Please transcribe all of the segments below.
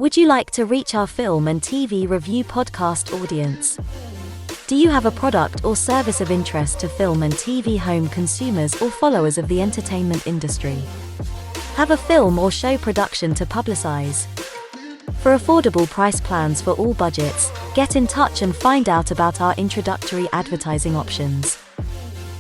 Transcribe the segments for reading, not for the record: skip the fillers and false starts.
Would you like to reach our film and TV review podcast audience? Do you have a product or service of interest to film and TV home consumers or followers of the entertainment industry? Have a film or show production to publicize? For affordable price plans for all budgets, get in touch and find out about our introductory advertising options.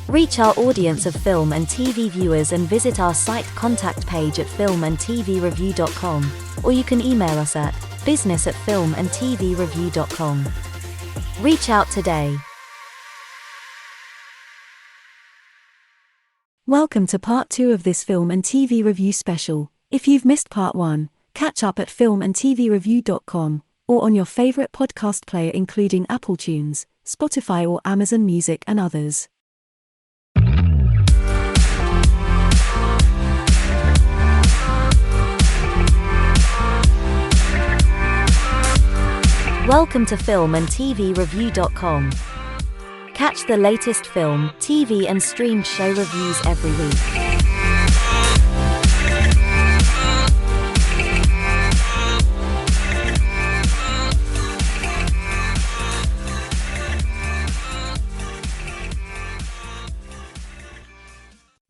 Reach our audience of film and TV viewers and visit our site contact page at filmandtvreview.com, or you can email us at business@filmandtvreview.com. Reach out today. Welcome to part 2 of this film and TV review special. If you've missed part 1, catch up at filmandtvreview.com or on your favorite podcast player including Apple Tunes, Spotify or Amazon Music and others. Welcome to filmandtvreview.com. Catch the latest film, TV and streamed show reviews every week.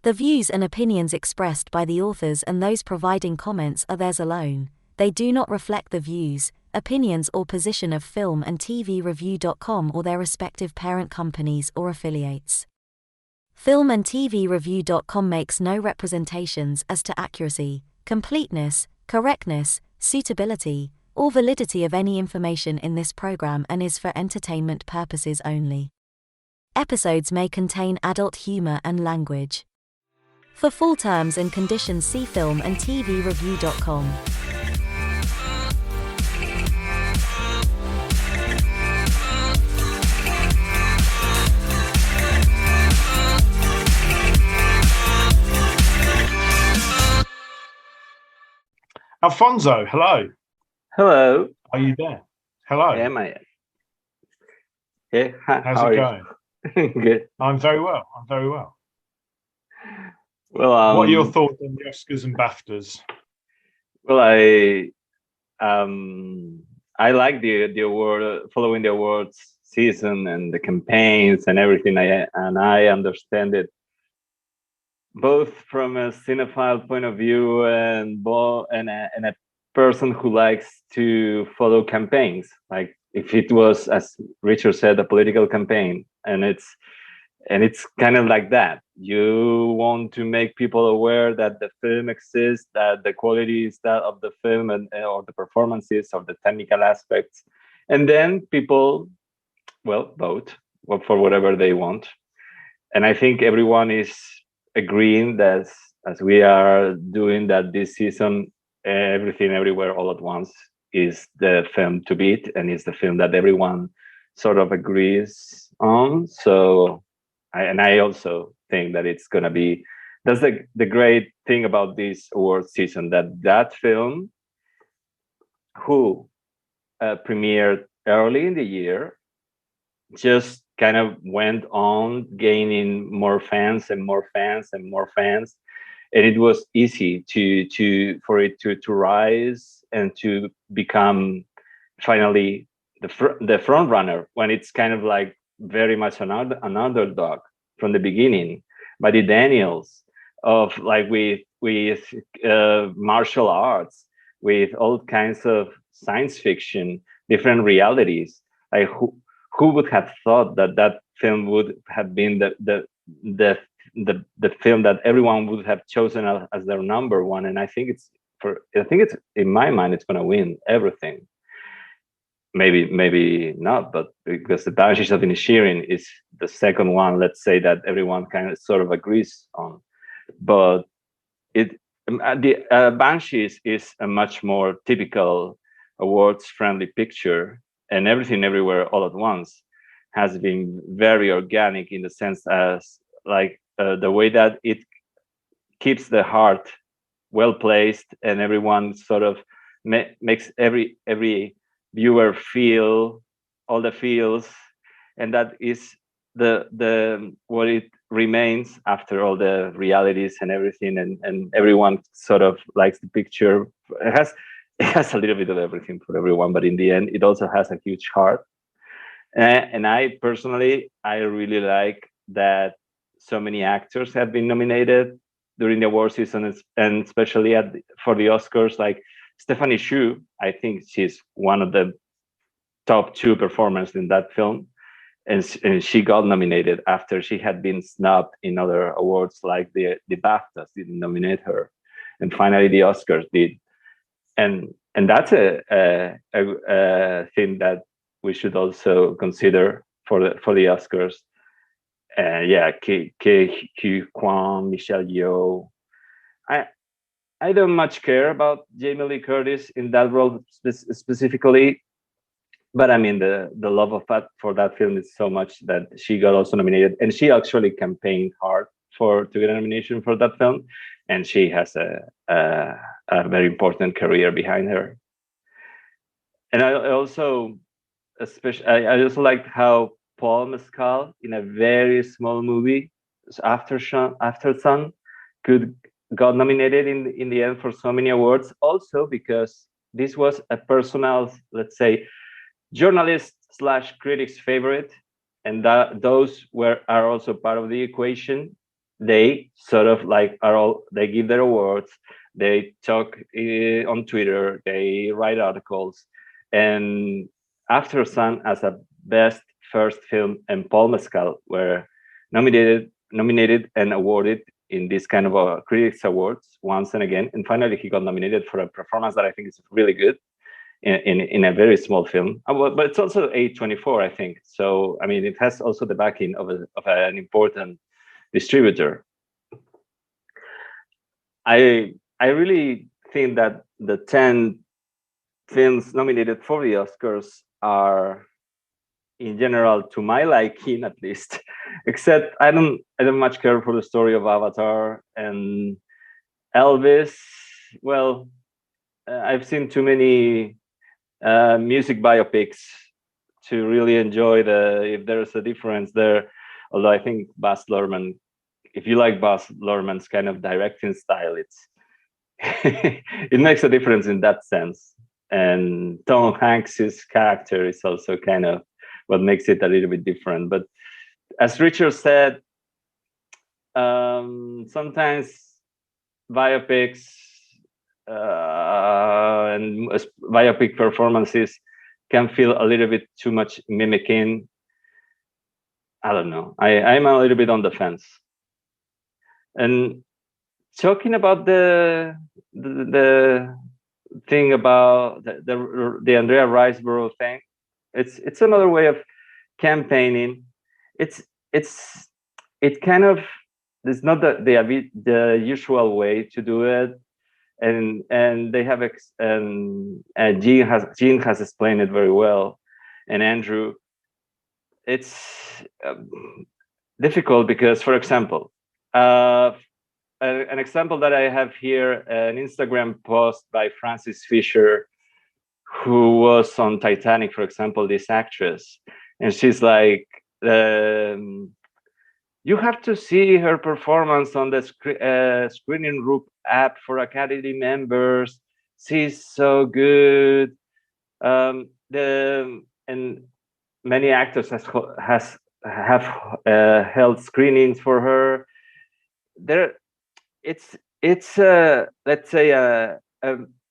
The views and opinions expressed by the authors and those providing comments are theirs alone. They do not reflect the views, opinions or position of filmandtvreview.com or their respective parent companies or affiliates. Filmandtvreview.com makes no representations as to accuracy, completeness, correctness, suitability, or validity of any information in this program and is for entertainment purposes only. Episodes may contain adult humor and language. For full terms and conditions, see filmandtvreview.com. Alfonso, hello. Hello. Are you there? Hello. Am I? Yeah. How's it going? Good. I'm very well. Well, what are your thoughts on the Oscars and Baftas? Well, I like the award, following the awards season and the campaigns and everything. I understand it both from a cinephile point of view and a person who likes to follow campaigns. Like if it was, as Richard said, a political campaign, and it's kind of like that. You want to make people aware that the film exists, that the quality is that of the film and or the performances or the technical aspects, and then people, well, vote for whatever they want. And I think everyone is agreeing that as we are doing that this season, Everything Everywhere All at Once is the film to beat, and it's the film that everyone sort of agrees on. So I also think that it's going to be, that's the great thing about this award season, that film who premiered early in the year just kind of went on gaining more fans and more fans and more fans, and it was easy for it to rise and to become finally the front runner, when it's kind of like very much an underdog from the beginning. But the Daniels of like with martial arts, with all kinds of science fiction, different realities, like who would have thought that film would have been the film that everyone would have chosen as their number one? And I think it's in my mind it's going to win everything. Maybe not, but because the Banshees of Inisherin is the second one, let's say, that everyone kind of sort of agrees on. But the Banshees is a much more typical awards-friendly picture, and Everything Everywhere All at Once has been very organic in the sense as like the way that it keeps the heart well placed, and everyone sort of makes every viewer feel all the feels, and that is the what it remains after all the realities and everything, and everyone sort of likes the picture. it has a little bit of everything for everyone, but in the end, it also has a huge heart. And I personally, I really like that so many actors have been nominated during the award season, and especially for the Oscars. Like Stephanie Hsu, I think she's one of the top 2 performers in that film, and she got nominated after she had been snubbed in other awards, like the Baftas didn't nominate her, and finally the Oscars did. And that's a thing that we should also consider for the Oscars. Yeah, Ke Kwan, Michelle Yeoh. I don't much care about Jamie Lee Curtis in that role specifically, but I mean the love of that for that film is so much that she got also nominated, and she actually campaigned hard to get a nomination for that film, and she has a very important career behind her. And I also I also liked how Paul Mescal, in a very small movie, After Sun, got nominated in the end for so many awards. Also because this was a personal, let's say, journalist / critics favorite, and those are also part of the equation. They sort of like they give their awards, they talk on Twitter, they write articles, and After Sun as a best first film and Paul Mescal were nominated and awarded in this kind of critics awards once and again, and finally he got nominated for a performance that I think is really good in a very small film, but it's also A24, I think. So I mean, it has also the backing of an important distributor. I really think that the 10 films nominated for the Oscars are, in general, to my liking at least, except I don't much care for the story of Avatar and Elvis. Well, I've seen too many music biopics to really enjoy if there's a difference there. Although I think Baz Luhrmann, if you like Baz Luhrmann's kind of directing style, it makes a difference in that sense. And Tom Hanks's character is also kind of what makes it a little bit different. But as Richard said, sometimes biopics and biopic performances can feel a little bit too much mimicking. I don't know. I'm a little bit on the fence. And talking about the thing about the Andrea Riseborough thing, it's another way of campaigning. It's kind of, it's not the usual way to do it, and they have and Jean has explained it very well, and Andrew. It's difficult because, for example, an example that I have here, an Instagram post by Frances Fisher, who was on Titanic, for example, this actress, and she's like, you have to see her performance on the screening room app for Academy members. She's so good. And many actors have held screenings for her. It's let's say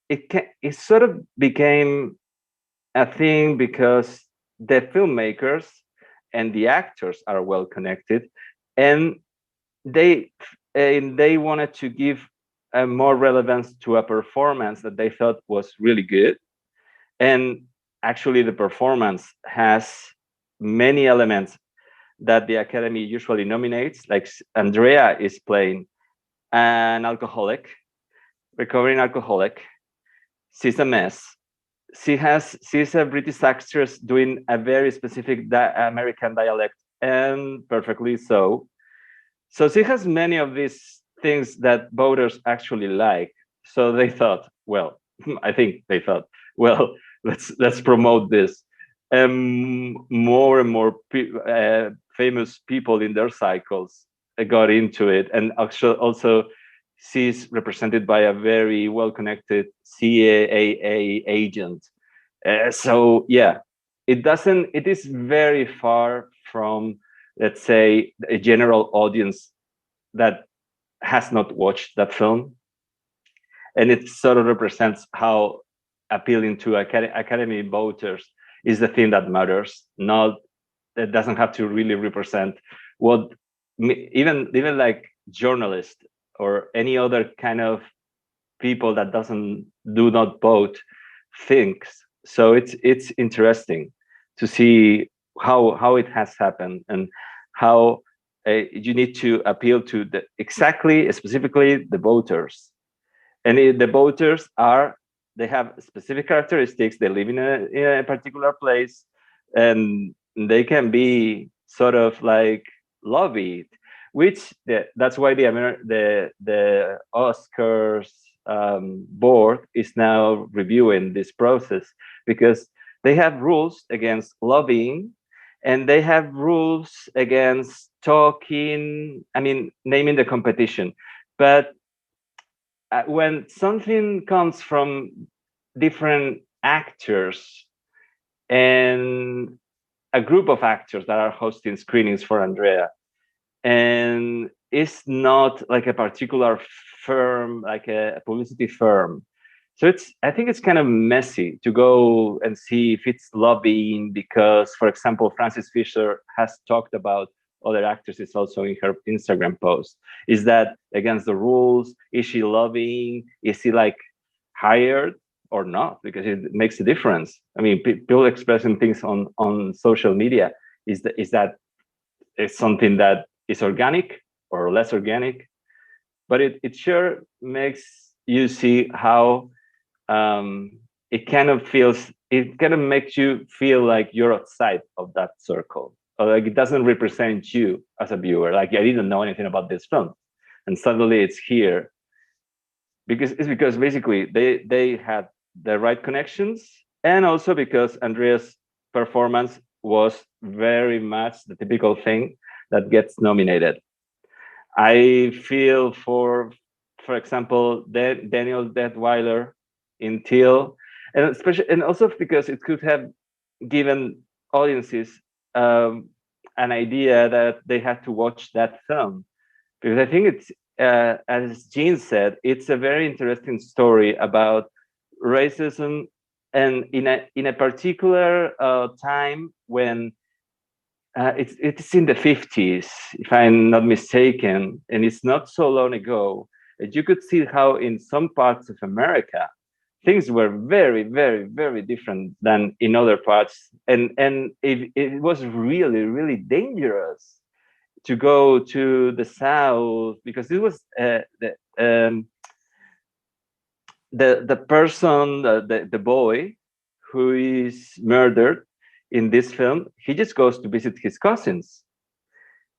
it sort of became a thing because the filmmakers and the actors are well connected, and they wanted to give more relevance to a performance that they thought was really good. And actually the performance has many elements that the Academy usually nominates. Like Andrea is playing an alcoholic, recovering alcoholic. She's a mess. She's a British actress doing a very specific American dialect, and perfectly so. So she has many of these things that voters actually like. So they thought, well, I think they thought, well, let's promote this. More and more famous people in their cycles got into it, and actually also sees represented by a very well-connected CAA agent. So yeah, it is very far from, let's say, a general audience that has not watched that film. And it sort of represents how appealing to academy voters is the thing that matters. Not, that doesn't have to really represent what even like journalists or any other kind of people that do not vote thinks. So it's interesting to see how it has happened, and how you need to appeal to specifically the voters. And the voters they have specific characteristics. They live in a particular place, and they can be sort of like lobbied, which that's why the Oscars board is now reviewing this process, because they have rules against lobbying, and they have rules against naming the competition. But when something comes from different actors and a group of actors that are hosting screenings for Andrea, and it's not like a particular firm, like a publicity firm. So I think it's kind of messy to go and see if it's lobbying, because, for example, Frances Fisher has talked about other actresses also in her Instagram post. Is that against the rules? Is she lobbying? Is she like hired or not? Because it makes a difference. I mean, people expressing things on social media, is that it's something that is organic or less organic? But it sure makes you see how it kind of makes you feel like you're outside of that circle, or like it doesn't represent you as a viewer. Like, I didn't know anything about this film, and suddenly it's here, because basically they had the right connections, and also because Andrea's performance was very much the typical thing that gets nominated. I feel for example, Daniel Detweiler in Till, and also because it could have given audiences an idea that they had to watch that film, because I think it's as Jean said, it's a very interesting story about racism, and in a particular time when it's in the 50s, if I'm not mistaken, and it's not so long ago. You could see how in some parts of America things were very, very, very different than in other parts, and it was really, really dangerous to go to the South, because it was the person, the boy who is murdered in this film, he just goes to visit his cousins,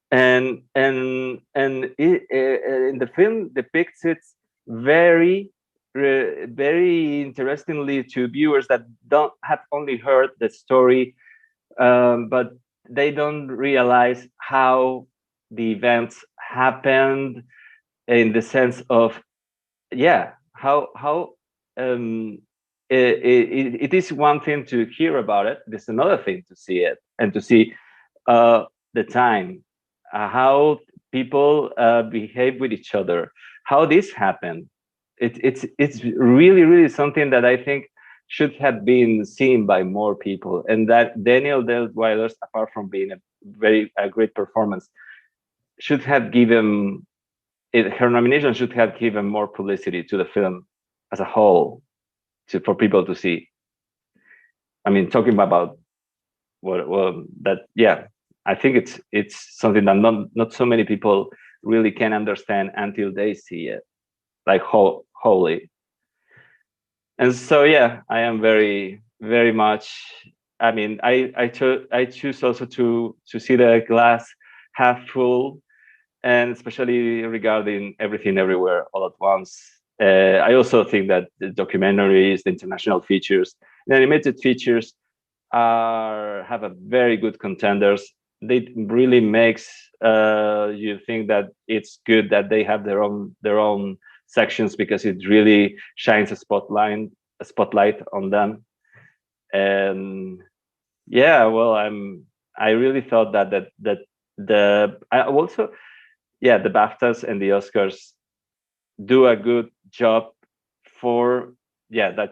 and in the film depicts it very very interestingly to viewers that don't have only heard the story, but they don't realize how the events happened, in the sense of, yeah, how it is one thing to hear about it. There's another thing to see it, and to see the time, how people behave with each other, how this happened. It's really, really something that I think should have been seen by more people, and that Daniel Detweiler's, apart from being a great performance, should have given her nomination should have given more publicity to the film as a whole, for people to see. I mean, talking about yeah, I think it's something that not so many people really can understand until they see it, like wholly. And so yeah, I am very, very much. I mean, I choose also to see the glass half full, and especially regarding Everything Everywhere All at Once. I also think that the documentaries, the international features, the animated features have a very good contenders. They really makes you think that it's good that they have their own sections because it really shines a spotlight on them. And yeah, well, I really thought that the BAFTAs and the Oscars do a good job for that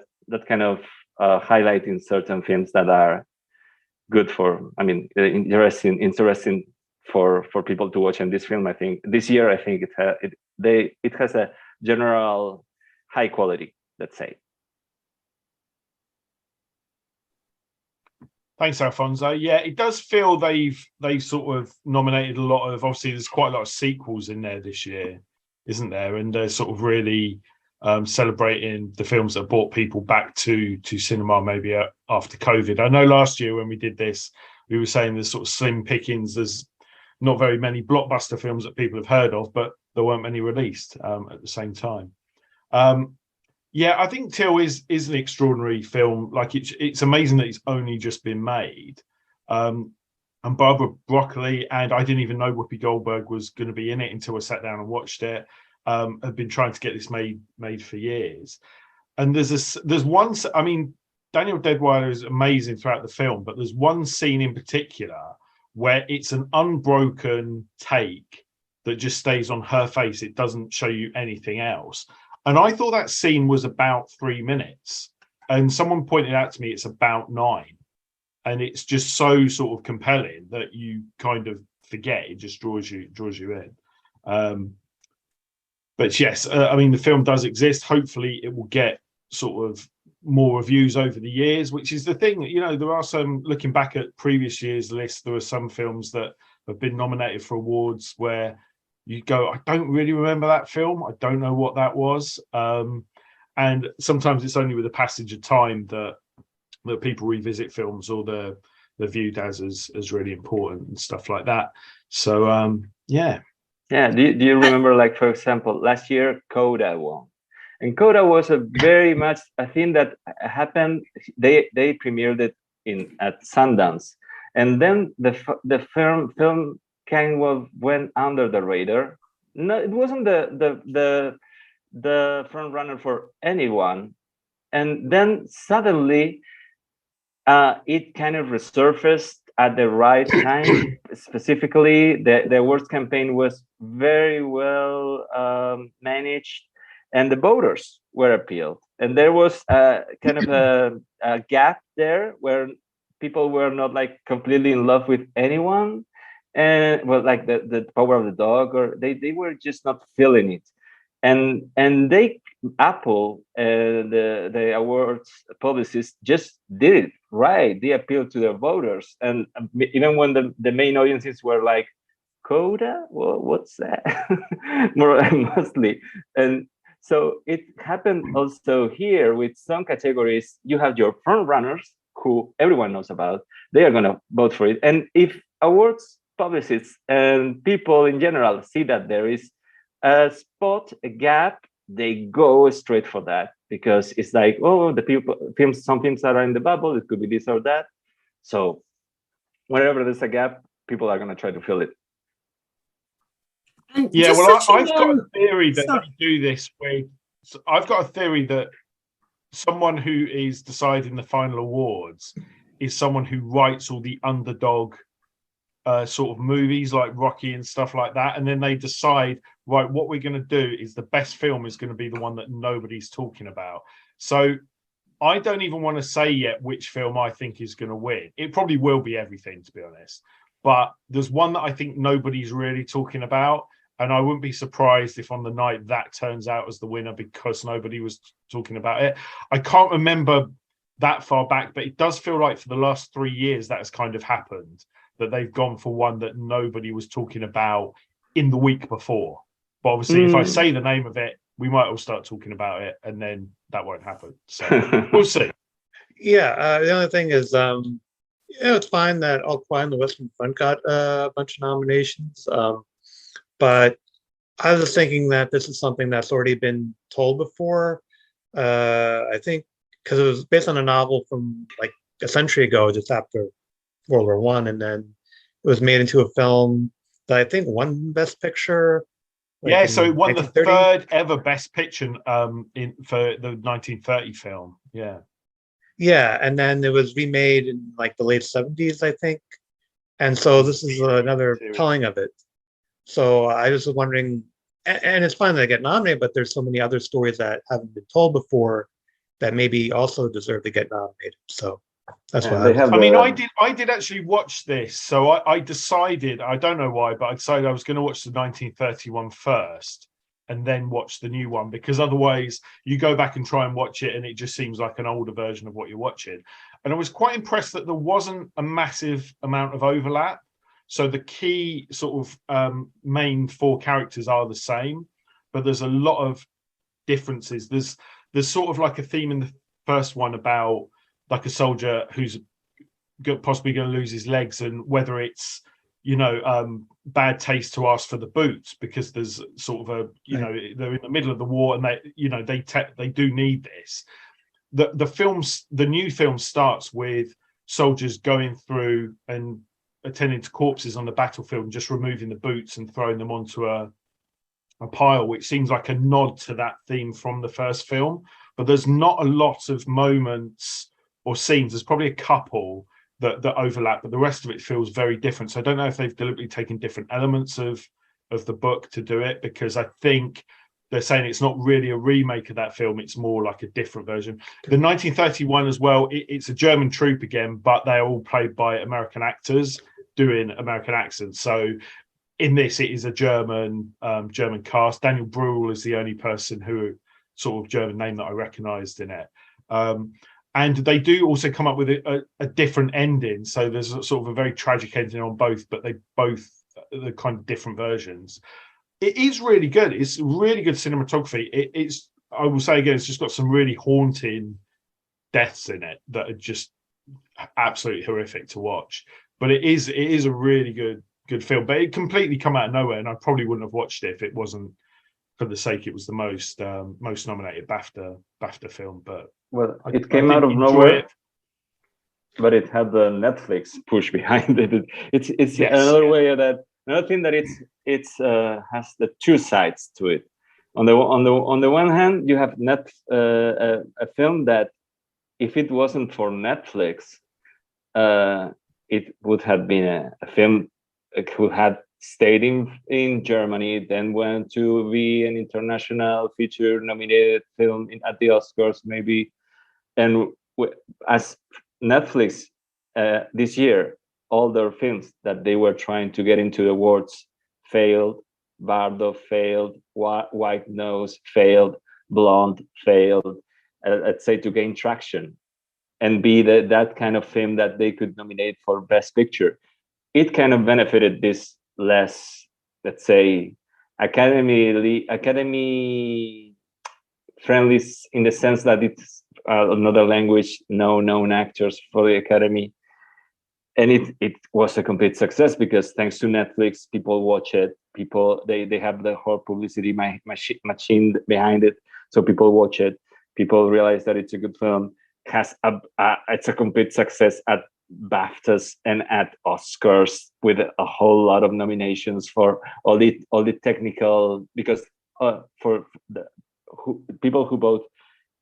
kind of highlighting certain films that are good for, I mean, interesting for people to watch. And this film, I think this year, I think it has a general high quality, let's say. Thanks, Alfonso. Yeah, it does feel they've sort of nominated a lot of, obviously there's quite a lot of sequels in there this year, isn't there? And they're sort of really celebrating the films that brought people back to cinema maybe after COVID. I know last year when we did this, we were saying there's sort of slim pickings. There's not very many blockbuster films that people have heard of, but there weren't many released at the same time. Yeah, I think Till is an extraordinary film. Like it's amazing that it's only just been made. And Barbara Broccoli, and I didn't even know Whoopi Goldberg was going to be in it until I sat down and watched it. Have been trying to get this made for years. And there's one. I mean, Daniel Deadwyler is amazing throughout the film, but there's one scene in particular where it's an unbroken take that just stays on her face. It doesn't show you anything else. And I thought that scene was about 3 minutes. And someone pointed out to me it's about 9. And it's just so sort of compelling that you kind of forget. It just draws you in. But yes, I mean, the film does exist. Hopefully it will get sort of more reviews over the years, which is the thing. You know, there are some, looking back at previous years' lists, there are some films that have been nominated for awards where you go, I don't really remember that film. I don't know what that was. And sometimes it's only with the passage of time that people revisit films or they're viewed as really important and stuff like that. So, yeah. Yeah. Do you remember, like, for example, last year, Coda won. And Coda was a very much a thing that happened. They premiered it at Sundance. And then the film kind of went under the radar. No, it wasn't the front runner for anyone, and then suddenly it kind of resurfaced at the right time. Specifically, the awards campaign was very well managed, and the voters were appealed, and there was kind of a gap there where people were not like completely in love with anyone. And well, like the Power of the Dog, or they were just not feeling it, and Apple, the awards publicists, just did it right. They appealed to their voters, and even when the main audiences were like, Coda, well, what's that? Mostly. And so it happened also here with some categories. You have your front runners who everyone knows about. They are going to vote for it, and if awards publicists and people in general see that there is a spot, a gap, they go straight for that, because it's like, oh, some films that are in the bubble, it could be this or that. So wherever there's a gap, people are going to try to fill it. Yeah, well, I've got a theory that they do this way. I've got a theory that someone who is deciding the final awards is someone who writes all the underdog sort of movies like Rocky and stuff like that, and then they decide, right, what we're going to do is the best film is going to be the one that nobody's talking about. So I don't even want to say yet which film I think is going to win. It probably will be everything, to be honest, but there's one that I think nobody's really talking about, and I wouldn't be surprised if on the night that turns out as the winner because nobody was talking about it. I can't remember that far back, but it does feel like for the last 3 years that has kind of happened, that they've gone for one that nobody was talking about in the week before. But obviously, if I say the name of it, we might all start talking about it, and then that won't happen. So we'll see. Yeah, the other thing is, it's fine that All Quiet on the Western Front got a bunch of nominations, but I was thinking that this is something that's already been told before. I think because it was based on a novel from like a century ago, just after World War I, and then it was made into a film that I think won Best Picture. Yeah, in so it won the 1930. third ever Best Picture in for the 1930 film. Yeah. Yeah, and then it was remade in like the late 70s, I think. And so this is another telling of it. So I was wondering, and it's fine that I get nominated, but there's so many other stories that haven't been told before that maybe also deserve to get nominated. So that's And why they have I mean, the I did actually watch this. So I decided, I don't know why, but I decided I was going to watch the 1931 first and then watch the new one, because otherwise you go back and try and watch it and it just seems like an older version of what you're watching. And I was quite impressed that there wasn't a massive amount of overlap. So the key sort of main four characters are the same, but there's a lot of differences. There's sort of like a theme in the first one about like a soldier who's possibly going to lose his legs, and whether it's bad taste to ask for the boots because there's sort of they're in the middle of the war and they do need this. The new film starts with soldiers going through and attending to corpses on the battlefield and just removing the boots and throwing them onto a pile, which seems like a nod to that theme from the first film. But there's not a lot of moments or scenes. There's probably a couple that overlap, but the rest of it feels very different. So I don't know if they've deliberately taken different elements of the book to do it, because I think they're saying it's not really a remake of that film. It's more like a different version. The 1931 as well, it's a German troupe again, but they're all played by American actors doing American accents. So in this, it is a German cast. Daniel Bruhl is the only person who sort of German name that I recognised in it. And they do also come up with a different ending. So there's sort of a very tragic ending on both, but they both the kind of different versions. It is really good. It's really good cinematography. It's I will say again, it's just got some really haunting deaths in it that are just absolutely horrific to watch. But it is a really good film. But it completely come out of nowhere, and I probably wouldn't have watched it if it wasn't for the sake it was the most nominated BAFTA film. But it came out of nowhere, but it had the Netflix push behind it. It's yes, another way that another thing that it's has the two sides to it. On the one hand, you have a film that if it wasn't for Netflix, it would have been a film who had stayed in Germany, then went to be an international feature nominated film at the Oscars maybe. And as Netflix this year, all their films that they were trying to get into the awards failed. Bardo failed, White Nose failed, Blonde failed, let's say, to gain traction and be that kind of film that they could nominate for Best Picture. It kind of benefited this less, let's say, academy friendly in the sense that it's another language, no known actors for the Academy. And it was a complete success because thanks to Netflix, people watch it. People they have the whole publicity machine behind it, so people watch it. People realize that it's a good film. It's a complete success at BAFTAs and at Oscars with a whole lot of nominations for all the technical, because for the people who vote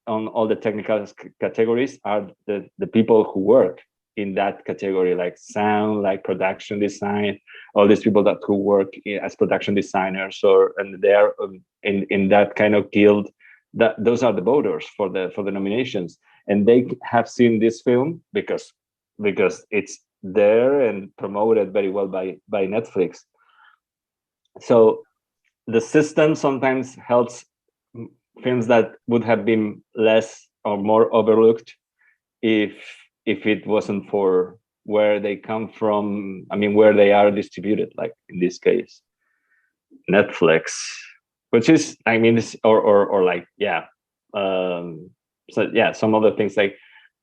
on all the technical categories are the people who work in that category, like sound, like production design, all these people who work as production designers, and they are in that kind of guild. Those are the voters for the nominations, and they have seen this film because it's there and promoted very well by Netflix. So the system sometimes helps films that would have been less or more overlooked if it wasn't for where they come from. I mean, where they are distributed, like in this case, Netflix, which is, I mean, or like, yeah. So yeah, some other things like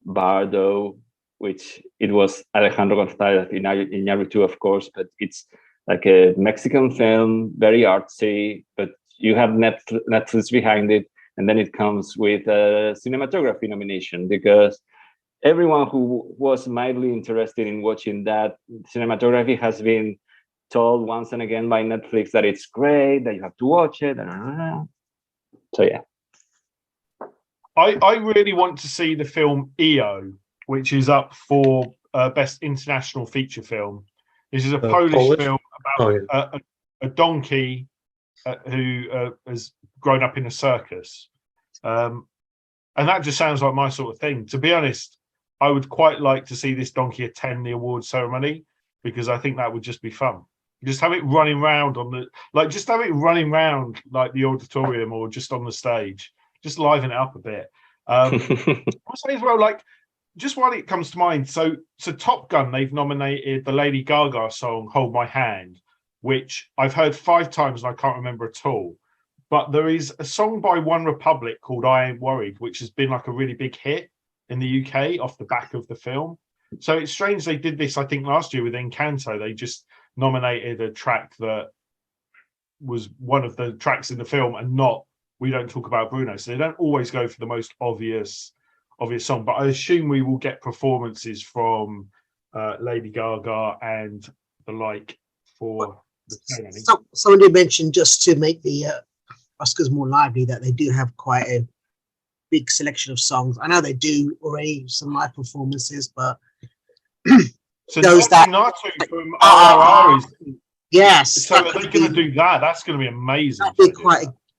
Bardo, which it was Alejandro González Iñárritu, of course, but it's like a Mexican film, very artsy, but you have Netflix behind it, and then it comes with a cinematography nomination because everyone who was mildly interested in watching that cinematography has been told once and again by Netflix that it's great, that you have to watch it. So yeah. I really want to see the film EO, which is up for Best International Feature Film. This is a Polish film about a donkey who has grown up in a circus. And that just sounds like my sort of thing. To be honest, I would quite like to see this donkey attend the award ceremony, because I think that would just be fun. Just have it running around just have it running around like the auditorium or just on the stage. Just liven it up a bit. I'll say as well, like, just while it comes to mind, so Top Gun, they've nominated the Lady Gaga song "Hold My Hand," which I've heard 5 times and I can't remember at all. But there is a song by One Republic called "I Ain't Worried," which has been like a really big hit in the UK off the back of the film. So it's strange they did this, I think, last year with Encanto. They just nominated a track that was one of the tracks in the film and not "We Don't Talk About Bruno." So they don't always go for the most obvious song. But I assume we will get performances from Lady Gaga and the like for the ceremony. Somebody mentioned, just to make the Oscars more lively, that they do have quite a big selection of songs. I know they do already some live performances, but so Natu from RRR is. Yes. So are they going to do that? That's going to be amazing.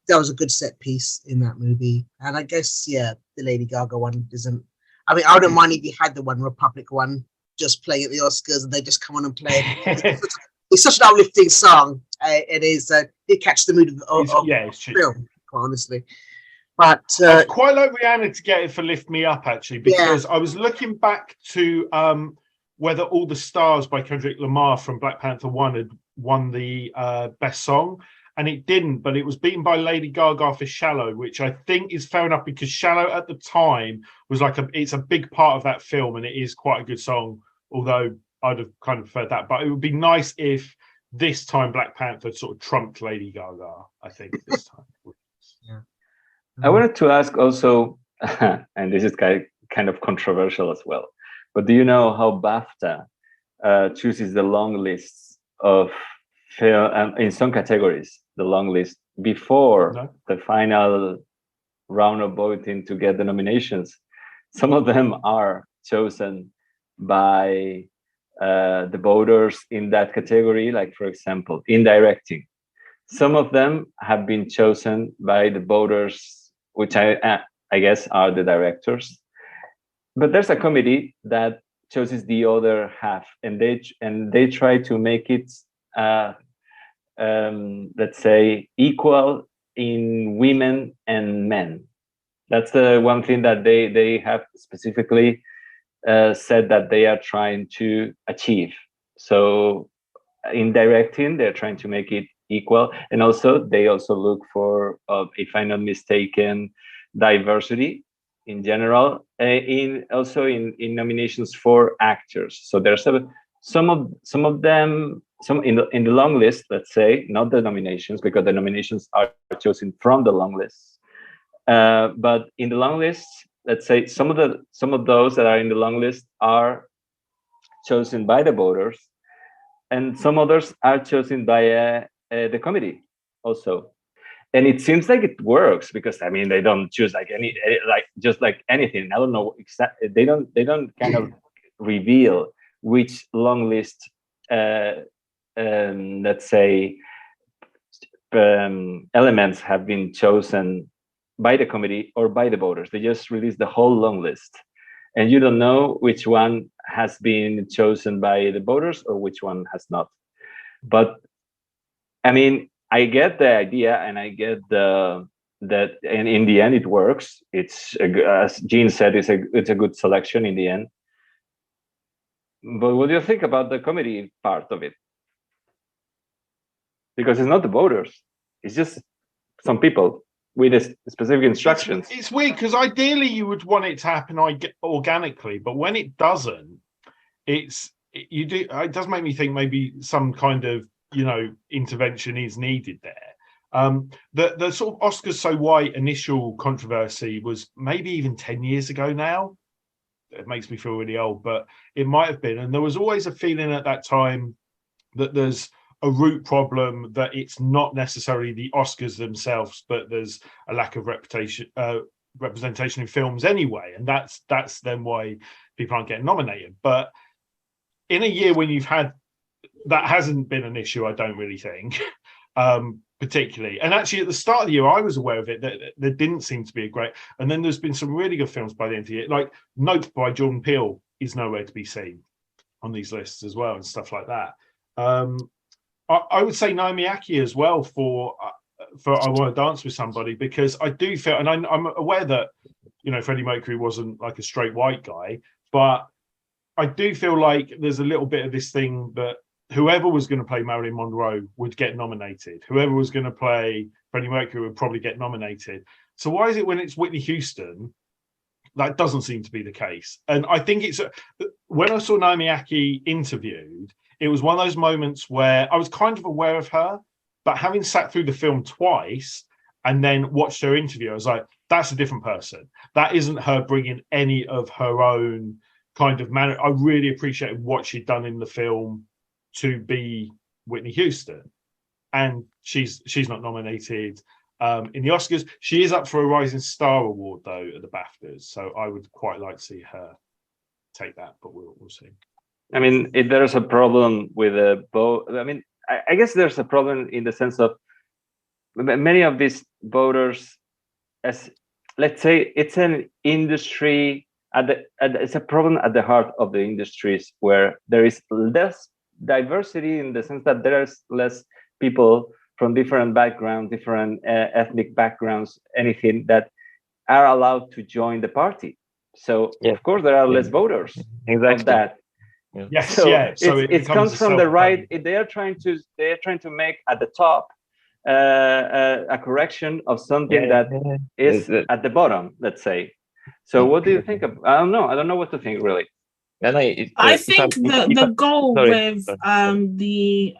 That was a good set piece in that movie. And I guess, yeah, the Lady Gaga one isn't. I mean, I wouldn't mind if you had the One Republic one just playing at the Oscars and they just come on and play it. It's such an uplifting song. It is. It catches the mood of it's true. film, quite honestly. But I'd quite like Rihanna to get it for "Lift Me Up," actually, because I was looking back to whether "All the Stars" by Kendrick Lamar from Black Panther 1 had won the best song, and it didn't, but it was beaten by Lady Gaga for "Shallow," which I think is fair enough, because "Shallow" at the time was it's a big part of that film, and it is quite a good song, although I'd have kind of preferred that. But it would be nice if this time Black Panther sort of trumped Lady Gaga, I think, this time. Yeah. I wanted to ask also, and this is kind of controversial as well, but do you know how BAFTA chooses the long lists of film in some categories, the long list before the final round of voting to get the nominations? Some of them are chosen by the voters in that category, like, for example, in directing. Some of them have been chosen by the voters, which I guess are the directors. But there's a committee that chooses the other half, and they try to make it, let's say, equal in women and men. That's the one thing that they have specifically said that they are trying to achieve. So in directing, they're trying to make it equal, and they also look for, if I'm not mistaken, diversity in general, in nominations for actors. So there's some of them in the long list, let's say, not the nominations, because the nominations are chosen from the long list. But in the long list, let's say some of those that are in the long list are chosen by the voters, and some others are chosen by the committee also. And it seems like it works, because I mean, they don't choose just like anything. I don't know exactly. They don't kind of reveal which long list, let's say, elements have been chosen by the committee or by the voters. They just release the whole long list, and you don't know which one has been chosen by the voters or which one has not. But I mean, I get the idea, and I get that, and in the end, it works. It's, as Jean said, it's a good selection in the end. But what do you think about the committee part of it? Because it's not the voters; it's just some people with specific instructions. It's weird, because ideally you would want it to happen organically, but when it doesn't, it does make me think maybe some kind of intervention is needed there. The sort of Oscars So White initial controversy was maybe even 10 years ago now. It makes me feel really old, but it might have been. And there was always a feeling at that time that there's a root problem that it's not necessarily the Oscars themselves, but there's a lack of representation in films anyway, and that's then why people aren't getting nominated. But in a year when you've had that, hasn't been an issue, I don't really think, particularly. And actually, at the start of the year, I was aware of it, that there didn't seem to be a great. And then there's been some really good films by the end of the year, like Nope by Jordan Peele is nowhere to be seen on these lists as well, and stuff like that. I would say Naomi Aki as well for I Want to Dance with Somebody, because I do feel, and I'm aware that, you know, Freddie Mercury wasn't like a straight white guy, but I do feel like there's a little bit of this thing that whoever was going to play Marilyn Monroe would get nominated. Whoever was going to play Freddie Mercury would probably get nominated. So why is it when it's Whitney Houston, that doesn't seem to be the case? And I think it's, when I saw Naomi Aki interviewed, it was one of those moments where I was kind of aware of her, but having sat through the film twice and then watched her interview, I was like, that's a different person. That isn't her bringing any of her own kind of manner. I really appreciated what she'd done in the film to be Whitney Houston. And she's not nominated in the Oscars. She is up for a Rising Star Award, though, at the Baftas. So I would quite like to see her take that, but we'll see. I mean, if there's a problem with both, I mean, I guess there's a problem in the sense of many of these voters, as let's say, it's an industry it's a problem at the heart of the industries where there is less diversity, in the sense that there's less people from different backgrounds, different ethnic backgrounds, anything, that are allowed to join the party. So of course there are less voters of that. Yeah. Yes, so So it comes from the right. They are trying to make at the top a correction of something that is at the bottom, let's say. So what do you think of? I don't know what to think, really. I think the goal with the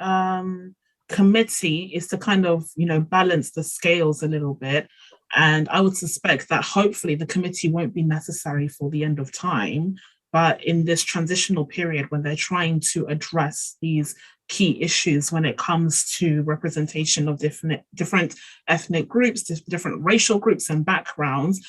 committee is to kind of, you know, balance the scales a little bit. And I would suspect that hopefully the committee won't be necessary for the end of time, but in this transitional period when they're trying to address these key issues when it comes to representation of different ethnic groups, different racial groups and backgrounds,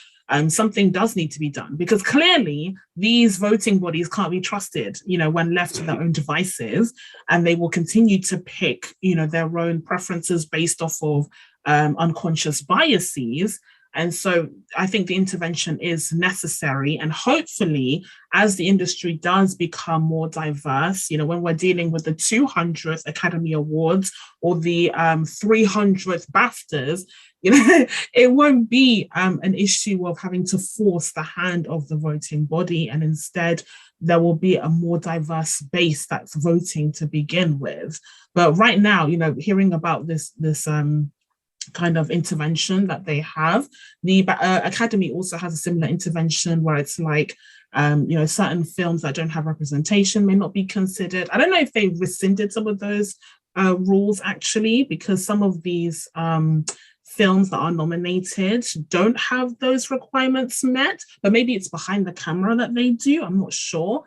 something does need to be done, because clearly these voting bodies can't be trusted, you know, when left to their own devices, and they will continue to pick, you know, their own preferences based off of unconscious biases. And so I think the intervention is necessary. And hopefully, as the industry does become more diverse, you know, when we're dealing with the 200th Academy Awards or the 300th Baftas, you know, it won't be an issue of having to force the hand of the voting body. And instead, there will be a more diverse base that's voting to begin with. But right now, you know, hearing about this kind of intervention that they have, the Academy also has a similar intervention where it's like, you know, certain films that don't have representation may not be considered. I don't know if they rescinded some of those rules actually, because some of these films that are nominated don't have those requirements met, but maybe it's behind the camera that they do. I'm not sure.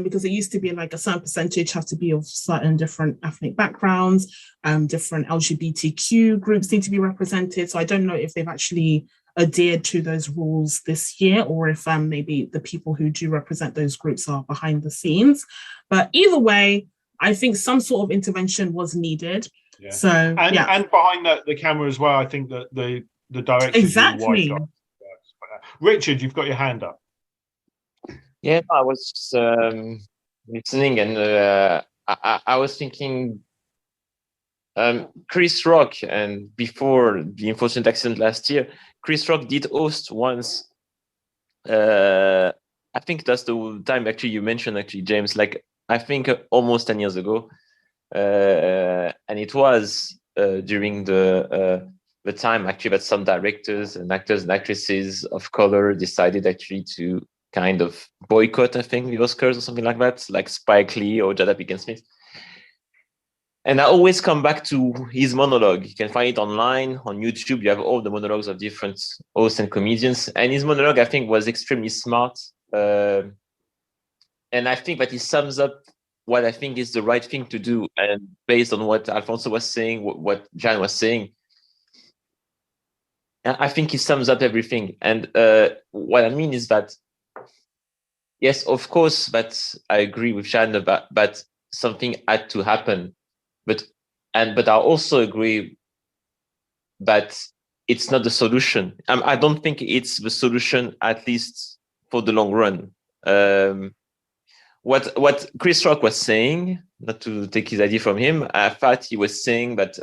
Because it used to be like a certain percentage have to be of certain different ethnic backgrounds, different LGBTQ groups need to be represented. So I don't know if they've actually adhered to those rules this year, or if maybe the people who do represent those groups are behind the scenes. But either way, I think some sort of intervention was needed. Yeah. So and behind the camera as well, I think that the directors exactly. Richard, you've got your hand up. Yeah, I was listening, and I was thinking Chris Rock, and before the unfortunate accident last year, Chris Rock did host once. I think that's the time actually you mentioned, actually, James, like I think almost 10 years ago. And it was during the time actually that some directors and actors and actresses of color decided actually to kind of boycott, I think, the Oscars or something like that, like Spike Lee or Jada Pinkett Smith. And I always come back to his monologue. You can find it online on YouTube. You have all the monologues of different hosts and comedians. And his monologue, I think, was extremely smart. And I think that he sums up what I think is the right thing to do, and based on what Alfonso was saying, what Jan was saying, I think he sums up everything. And what I mean is that, yes, of course, but I agree with Jan about but something had to happen. But I also agree that it's not the solution. I don't think it's the solution, at least for the long run. What Chris Rock was saying, not to take his idea from him, I thought he was saying that,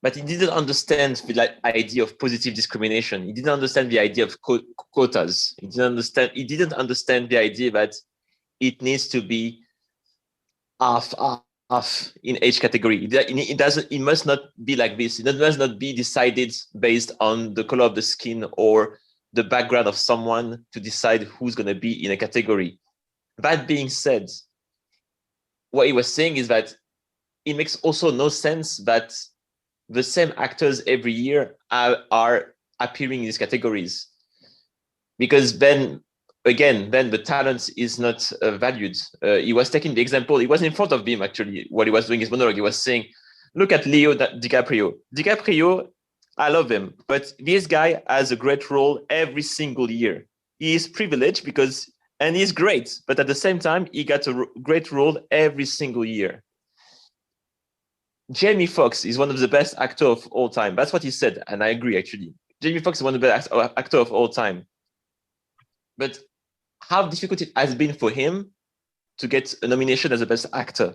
but he didn't understand the idea of positive discrimination. He didn't understand the idea of quotas. He didn't understand the idea that it needs to be half in each category. It must not be like this. It must not be decided based on the color of the skin or the background of someone to decide who's going to be in a category. That being said, what he was saying is that it makes also no sense that the same actors every year are appearing in these categories, because then the talent is not valued. He was taking the example, he was in front of him actually, while he was doing his monologue. He was saying, look at Leo DiCaprio. DiCaprio, I love him, but this guy has a great role every single year. He is privileged and he's great, but at the same time, he got a great role every single year. Jamie Foxx is one of the best actors of all time. That's what he said, and I agree, actually. Jamie Foxx is one of the best actors of all time. But how difficult it has been for him to get a nomination as a best actor.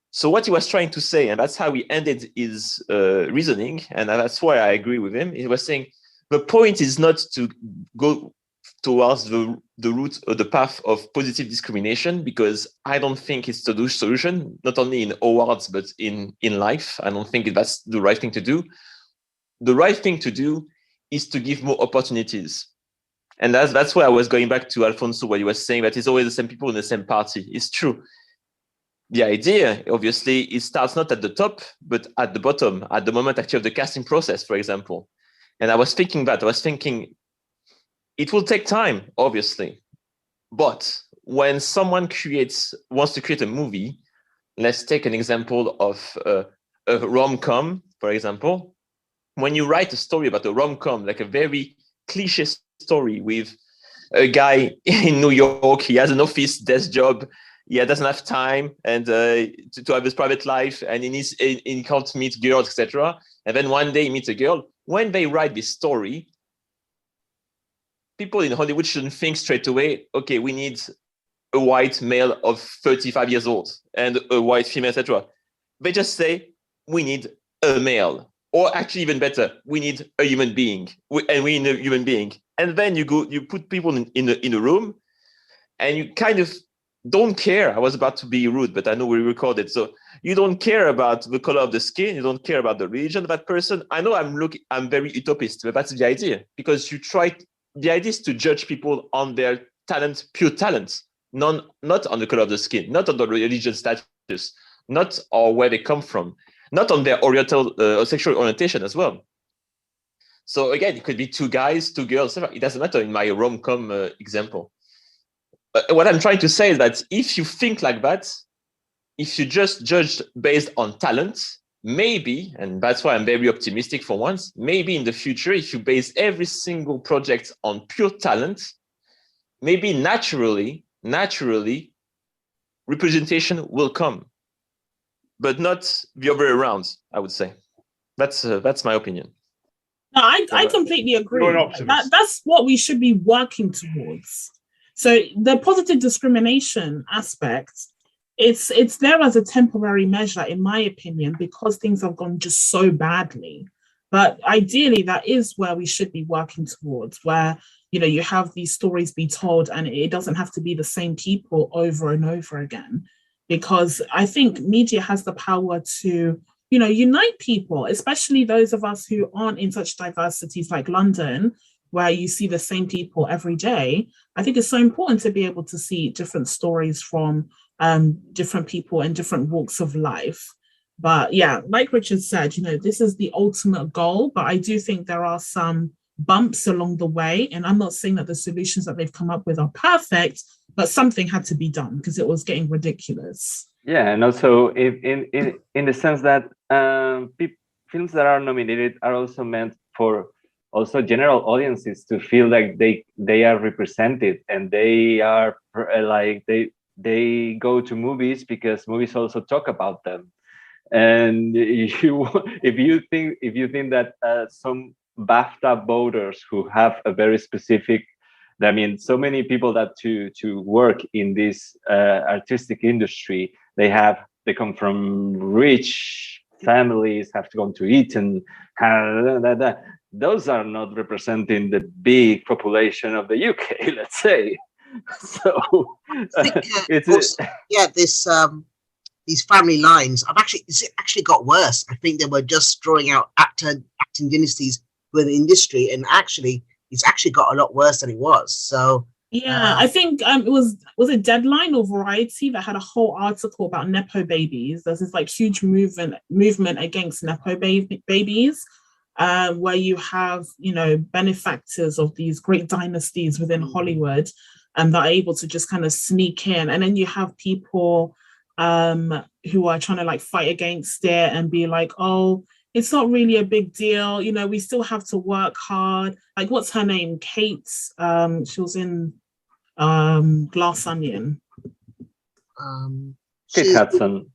So what he was trying to say, and that's how he ended his reasoning, and that's why I agree with him, he was saying, the point is not to go towards the route or the path of positive discrimination, because I don't think it's the solution, not only in awards, but in life. I don't think that's the right thing to do. The right thing to do is to give more opportunities. And that's why I was going back to Alfonso, what he was saying, that it's always the same people in the same party. It's true. The idea, obviously, it starts not at the top, but at the bottom, at the moment actually of the casting process, for example. And I was thinking it will take time, obviously. But when someone wants to create a movie, let's take an example of a rom-com, for example. When you write a story about a rom-com, like a very cliche story with a guy in New York, he has an office desk job, he doesn't have time and to have his private life, and he can't meet girls, etc. And then one day he meets a girl. When they write this story, people in Hollywood shouldn't think straight away, okay, we need a white male of 35 years old and a white female, etc. They just say, we need a male. Or actually, even better, we need a human being. And we need a human being. And then you put people in a room, and you kind of don't care. I was about to be rude, but I know we recorded. So you don't care about the color of the skin. You don't care about the religion of that person. I know I'm very utopist, but that's the idea. Because the idea is to judge people on their talent, pure talent, not on the color of the skin, not on the religious status, not on where they come from, not on their sexual orientation as well. So again, it could be two guys, two girls, it doesn't matter in my rom-com example. What I'm trying to say is that if you think like that, if you just judge based on talent, maybe, and that's why I'm very optimistic for once, maybe in the future, if you base every single project on pure talent, maybe naturally, representation will come, but not the other way around, I would say. That's my opinion. No, I completely agree. That's what we should be working towards. So the positive discrimination aspect, it's there as a temporary measure, in my opinion, because things have gone just so badly. But ideally, that is where we should be working towards, where, you have these stories be told, and it doesn't have to be the same people over and over again. Because I think media has the power to, unite people, especially those of us who aren't in such diversities like London, where you see the same people every day. I think it's so important to be able to see different stories from different people and different walks of life. But yeah, like Richard said, this is the ultimate goal, but I do think there are some bumps along the way. And I'm not saying that the solutions that they've come up with are perfect, but something had to be done because it was getting ridiculous. Yeah, and also in the sense that films that are nominated are also meant for also general audiences to feel like they are represented, and they are like they go to movies because movies also talk about them. And if you think that some BAFTA voters who have a very specific, I mean, so many people that to work in this artistic industry, they come from rich families, have to go to Eton, those are not representing the big population of the UK, let's say. So it's also, this these family lines. It's actually got worse. I think they were just drawing out acting dynasties within the industry, and it's actually got a lot worse than it was. So yeah, I think it was it Deadline or Variety that had a whole article about nepo babies. There's this like huge movement against nepo babies, where you have benefactors of these great dynasties within Hollywood, and that are able to just kind of sneak in, and then you have people who are trying to like fight against it and be like, oh, it's not really a big deal, we still have to work hard. Like, what's her name? Kate, she was in Glass Onion. Kate Hudson.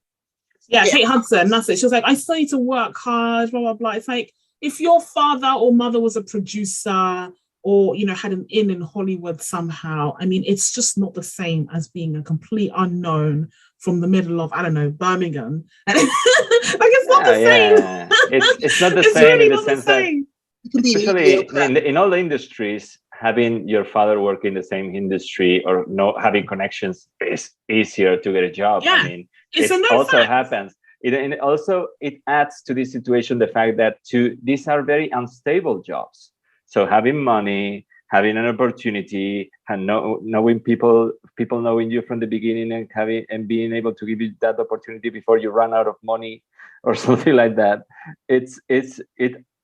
Yeah, Kate Hudson, that's it. She was like, I still need to work hard, blah, blah, blah. It's like, if your father or mother was a producer or, had an in Hollywood somehow, I mean, it's just not the same as being a complete unknown from the middle of, I don't know, Birmingham. And like, it's not the same. Yeah. It's not the it's same really in the not sense the same. that, especially in all the industries, having your father work in the same industry or having connections is easier to get a job. Yeah, I mean, it also happens. It adds to this situation the fact that these are very unstable jobs. So having money, having an opportunity, and knowing people knowing you from the beginning and being able to give you that opportunity before you run out of money or something like that, it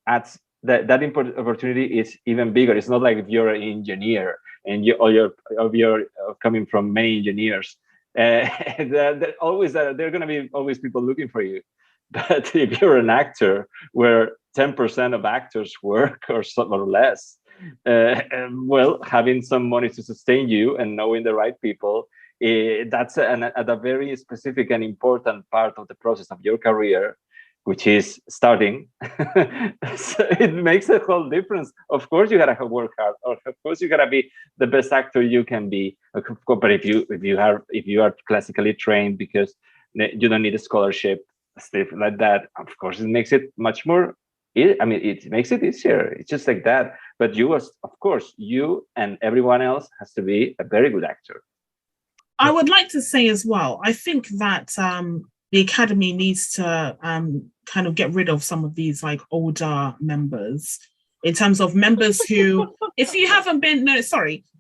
adds that opportunity is even bigger. It's not like if you're an engineer and you're coming from many engineers. There are going to be always people looking for you. But if you're an actor where 10% of actors work or less, well, having some money to sustain you and knowing the right people, that's a very specific and important part of the process of your career, which is starting. So it makes a whole difference. Of course, you gotta work hard, or of course you gotta be the best actor you can be. But if you are classically trained, because you don't need a scholarship, stuff like that, of course, it makes it much more. It makes it easier. It's just like that. But you and everyone else has to be a very good actor. I would like to say as well, I think that the Academy needs to kind of get rid of some of these like older members, in terms of members who, if you haven't been,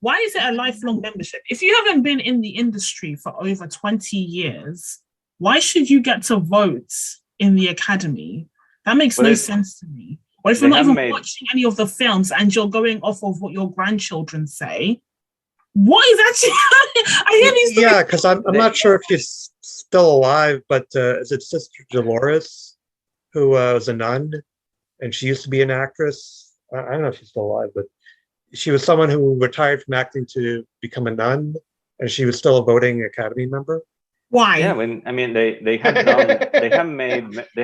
why is it a lifelong membership? If you haven't been in the industry for over 20 years, why should you get to vote in the Academy? That makes no sense to me. Or if you're not even watching any of the films and you're going off of what your grandchildren say, what is actually I hear these Yeah, because I'm not sure if she's still alive, but is it Sister Dolores, who was a nun, and she used to be an actress? I don't know if she's still alive, but she was someone who retired from acting to become a nun, and she was still a voting Academy member. Why? Yeah, they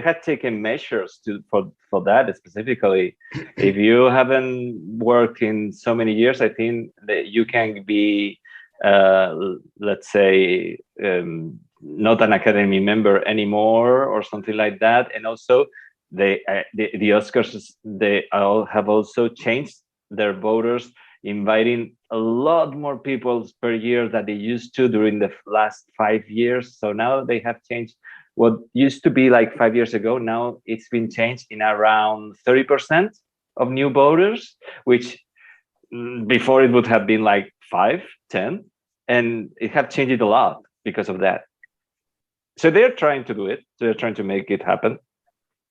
had taken measures for that specifically. If you haven't worked in so many years, I think that you can be, let's say, not an Academy member anymore or something like that. And also, the Oscars, they all have also changed their voters, inviting a lot more people per year than they used to during the last 5 years. So now they have changed what used to be like 5 years ago. Now it's been changed in around 30% of new voters, which before it would have been like 5, 10, and it have changed a lot because of that. So they're trying to do it. They're trying to make it happen.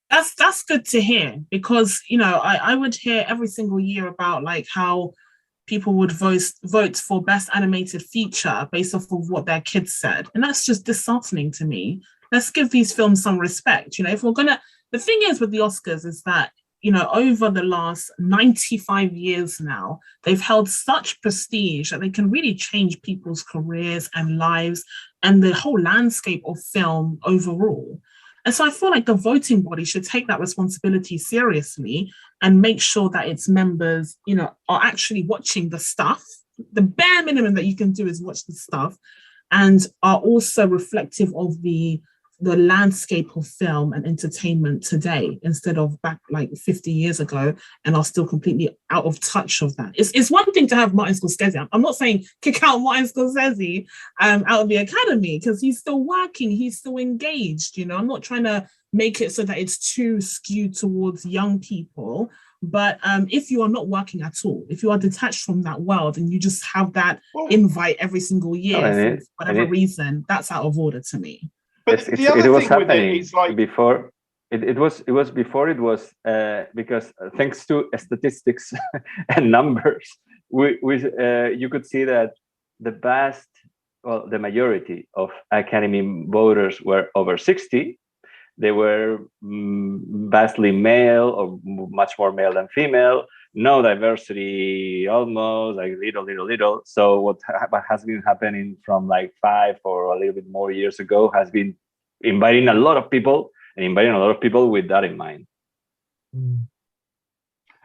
That's good to hear, because I would hear every single year about like how people would vote for best animated feature based off of what their kids said. And that's just disheartening to me. Let's give these films some respect. If we're gonna, the thing is with the Oscars is that, over the last 95 years now, they've held such prestige that they can really change people's careers and lives and the whole landscape of film overall. And so I feel like the voting body should take that responsibility seriously and make sure that its members, are actually watching the stuff. The bare minimum that you can do is watch the stuff, and are also reflective of the landscape of film and entertainment today, instead of back like 50 years ago, and are still completely out of touch of that. It's one thing to have Martin Scorsese. I'm not saying kick out Martin Scorsese out of the Academy, because he's still working, he's still engaged. I'm not trying to make it so that it's too skewed towards young people. But if you are not working at all, if you are detached from that world and you just have that invite every single year for whatever reason, that's out of order to me. But it was happening before. It was before. It was because thanks to statistics and numbers, you could see that the majority of Academy voters were over 60. They were vastly male, or much more male than female. No diversity, almost, like little. So what has been happening from like 5 or a little bit more years ago has been inviting a lot of people with that in mind. And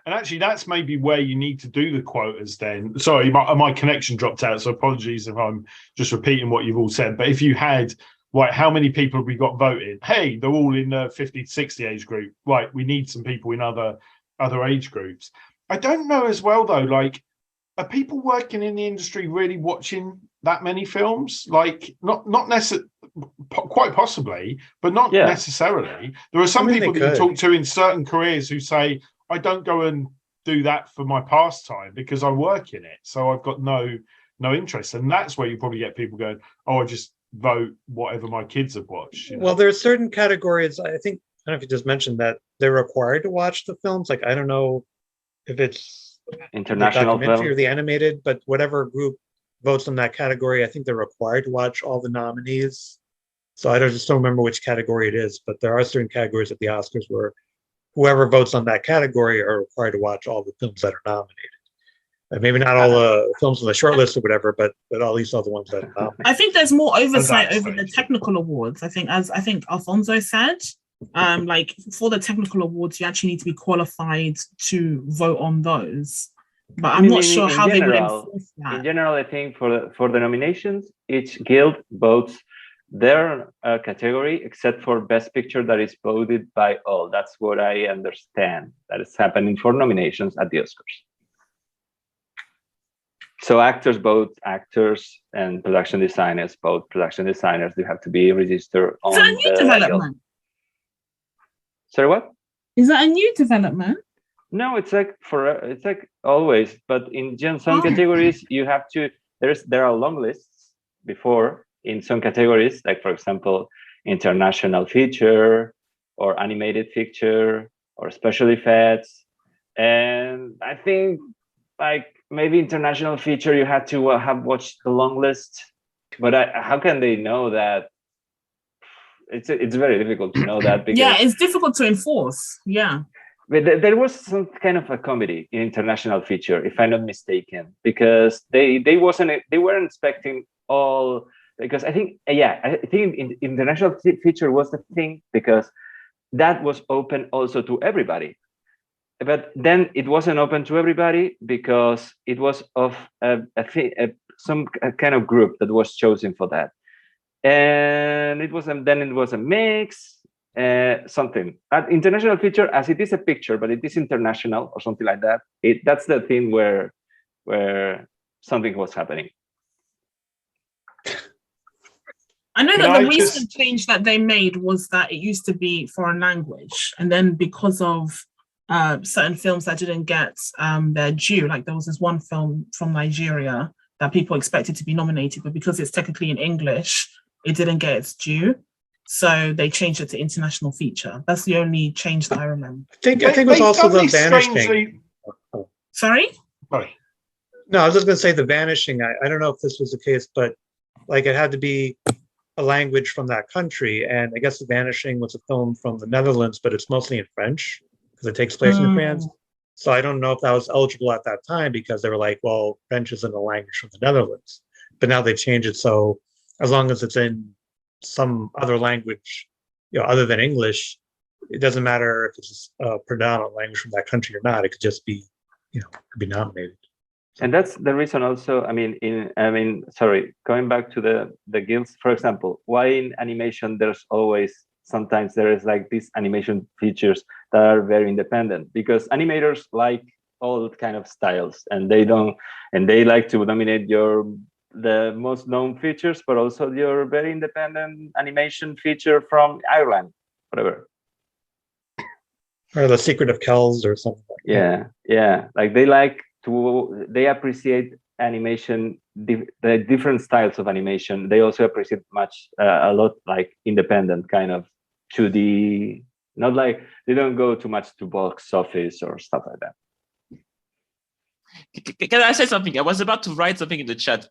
actually, that's maybe where you need to do the quotas then. Sorry, my connection dropped out, so apologies if I'm just repeating what you've all said. But if you had, right, how many people have we got voted? Hey, they're all in the 50 to 60 age group. Right, we need some people in other age groups. I don't know as well, though, like, are people working in the industry really watching that many films? Like, not necessarily, quite possibly, but not necessarily. There are some people that you talk to in certain careers who say, I don't go and do that for my pastime because I work in it, so I've got no interest. And that's where you probably get people going, oh, I just vote whatever my kids have watched. Well, there are certain categories, I don't know if you just mentioned that they're required to watch the films. Like, I don't know if it's international the documentary film or the animated, but whatever group votes in that category, I think they're required to watch all the nominees. So I just don't remember which category it is, but there are certain categories at the Oscars where whoever votes on that category are required to watch all the films that are nominated. And maybe not all the films on the short list or whatever, but at least all the ones that are nominated. I think there's more oversight over the technical awards. I think, as Alfonso said, like for the technical awards, you actually need to be qualified to vote on those. But I'm not sure how they would enforce that. In general, I think for the nominations, each guild votes their category, except for Best Picture, that is voted by all. That's what I understand that is happening for nominations at the Oscars. So actors vote actors, and production designers vote production designers. They have to be registered on Is that a new development? Sorry, what? Is that a new development? No, it's like always, but in some categories you have to. There are long lists before in some categories, like for example, international feature or animated feature or special effects, and I think like maybe international feature you had to have watched the long list, but how can they know that? It's very difficult to know that because it's difficult to enforce. Yeah. But there was some kind of a comedy in international feature, if I'm not mistaken, because they weren't expecting all, because I think in international feature was the thing, because that was open also to everybody. But then it wasn't open to everybody because it was of some kind of group that was chosen for that, and it was a mix. Something at international feature, as it is a picture, but it is international or something like that. That's the thing where something was happening. I know that the recent change that they made was that it used to be foreign language, and then because of certain films that didn't get their due, like there was this one film from Nigeria that people expected to be nominated, but because it's technically in English, it didn't get its due. So they changed it to international feature. That's the only change that I remember. I think it was also the vanishing. Sorry? No, I was just going to say The Vanishing. I don't know if this was the case, but like it had to be a language from that country. And I guess The Vanishing was a film from the Netherlands, but it's mostly in French because it takes place in France. So I don't know if that was eligible at that time because they were like, well, French isn't a language from the Netherlands. But now they changed it so as long as it's in some other language, other than English, it doesn't matter if it's a predominant language from that country or not. It could just be, could be nominated. And that's the reason also, sorry, going back to the guilds, for example, why in animation sometimes there is like these animation features that are very independent, because animators like all kind of styles and they like to dominate the most known features, but also your very independent animation feature from Ireland, whatever. Or The Secret of Kells or something like that. Yeah. Like they appreciate animation, the different styles of animation. They also appreciate a lot like independent kind of 2D, not like they don't go too much to box office or stuff like that. Can I say something? I was about to write something in the chat.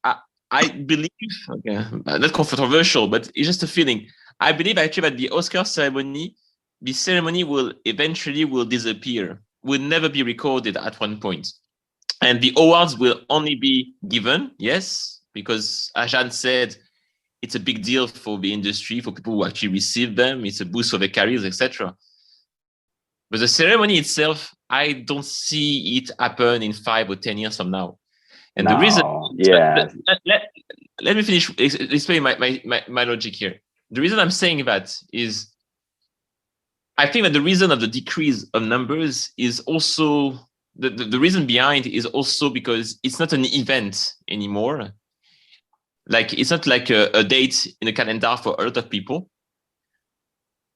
I believe, okay, not controversial, but it's just a feeling. I believe actually that the Oscar ceremony, will eventually disappear, will never be recorded at one point. And the awards will only be given, yes, because Ajan said it's a big deal for the industry, for people who actually receive them. It's a boost for their careers, etc. But the ceremony itself, I don't see it happen in 5 or 10 years from now. And the reason, let me finish explain my logic here. The reason I'm saying that is, I think that the reason of the decrease of numbers is also, the reason behind is also because it's not an event anymore. Like, it's not like a date in a calendar for a lot of people.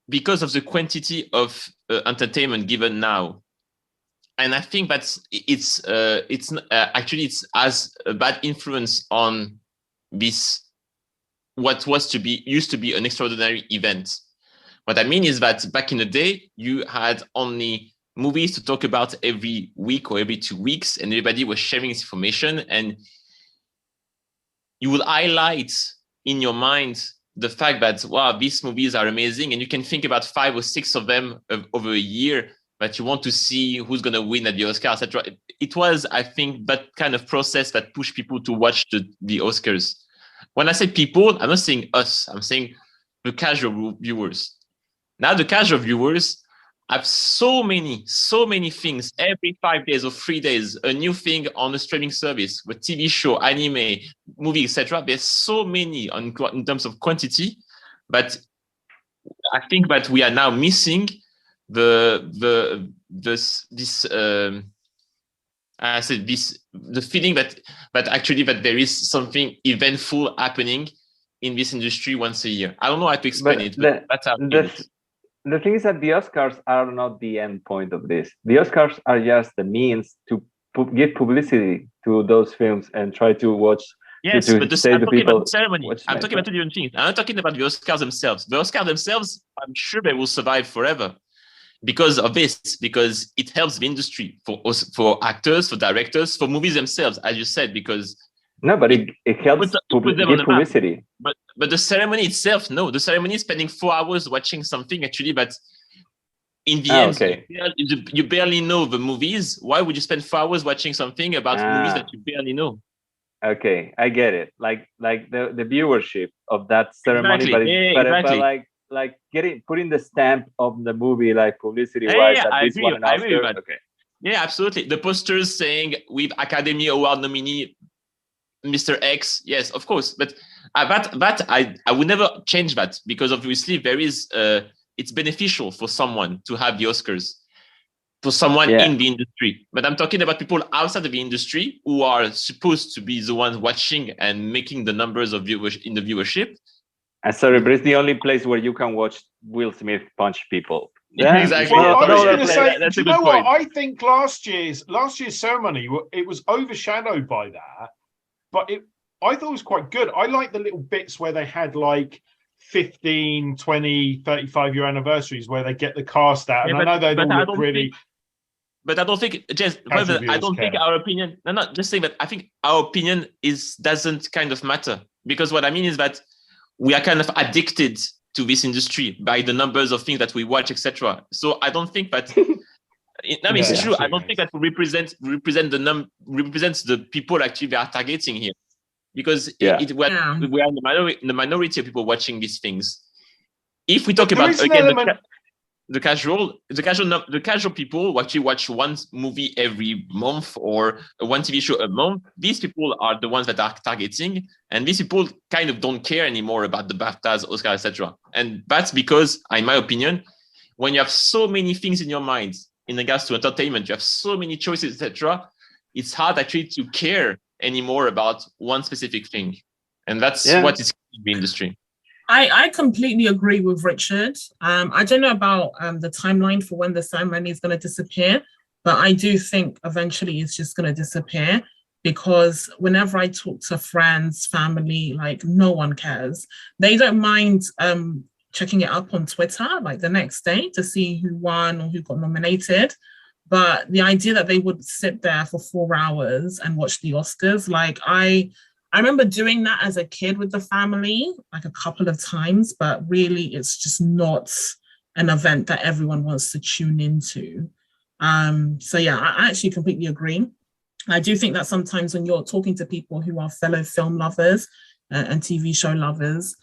Because of the quantity of entertainment given now. And I think that it's has a bad influence on this, what used to be an extraordinary event. What I mean is that back in the day, you had only movies to talk about every week or every 2 weeks, and everybody was sharing this information, and you will highlight in your mind the fact that, wow, these movies are amazing, and you can think about 5 or 6 of them over a year that you want to see who's going to win at the Oscars, etc. It was, I think, that kind of process that pushed people to watch the Oscars. When I say people, I'm not saying us, I'm saying the casual viewers. Now the casual viewers have so many things every 5 days or 3 days, a new thing on a streaming service, with TV show, anime, movie, etc. There's so many in terms of quantity, but I think that we are now missing the feeling that actually that there is something eventful happening in this industry once a year. I don't know how to explain but that's how it is. The thing is that the Oscars are not the end point of this. The Oscars are just the means to give publicity to those films and try to watch. Yes, but I'm talking about the ceremony. I'm talking about two different things. I'm not talking about the Oscars themselves. The Oscars themselves, I'm sure they will survive forever because of this, because it helps the industry for actors, for directors, for movies themselves, as you said, because no, but it helps give publicity. But the ceremony itself, no. The ceremony is spending 4 hours watching something actually, but in the end, you barely know the movies. Why would you spend 4 hours watching something about movies that you barely know? Okay, I get it. Like the viewership of that ceremony, exactly. but like putting the stamp of the movie, like publicity wise, that this one an Oscar. Okay. Yeah, absolutely. The posters saying with Academy Award nominee Mr. X, yes, of course. But that I would never change that, because obviously there is it's beneficial for someone to have the Oscars, for someone in the industry. But I'm talking about people outside of the industry who are supposed to be the ones watching and making the numbers of in the viewership. Sorry, but it's the only place where you can watch Will Smith punch people. Yeah, exactly. Well, I was going to say, do you know what? I think last year's ceremony, it was overshadowed by that, but I thought it was quite good. I like the little bits where they had like 15, 20, 35-year anniversaries where they get the cast out. And I know they don't look really... but I don't think just Casual I don't viewers think care. our opinion. No, not just saying that. I think our opinion doesn't kind of matter, because what I mean is that we are kind of addicted to this industry by the numbers of things that we watch, etc. So I don't think that. It's true. I don't think that represents the people actually they are targeting here, because we are in the minority of people watching these things. If we talk about again the casual people who actually watch one movie every month or one TV show a month, these people are the ones that are targeting, and these people kind of don't care anymore about the Baftas, Oscar, etc. And that's because, in my opinion, when you have so many things in your mind in regards to entertainment, you have so many choices, etc., it's hard actually to care anymore about one specific thing. And that's what is in the industry. I completely agree with Richard. I don't know about the timeline for when the ceremony is going to disappear, but I do think eventually it's just going to disappear, because whenever I talk to friends, family, like no one cares. They don't mind checking it up on Twitter like the next day to see who won or who got nominated. But the idea that they would sit there for 4 hours and watch the Oscars, like I remember doing that as a kid with the family, like a couple of times, but really it's just not an event that everyone wants to tune into. So yeah, I actually completely agree. I do think that sometimes when you're talking to people who are fellow film lovers and TV show lovers,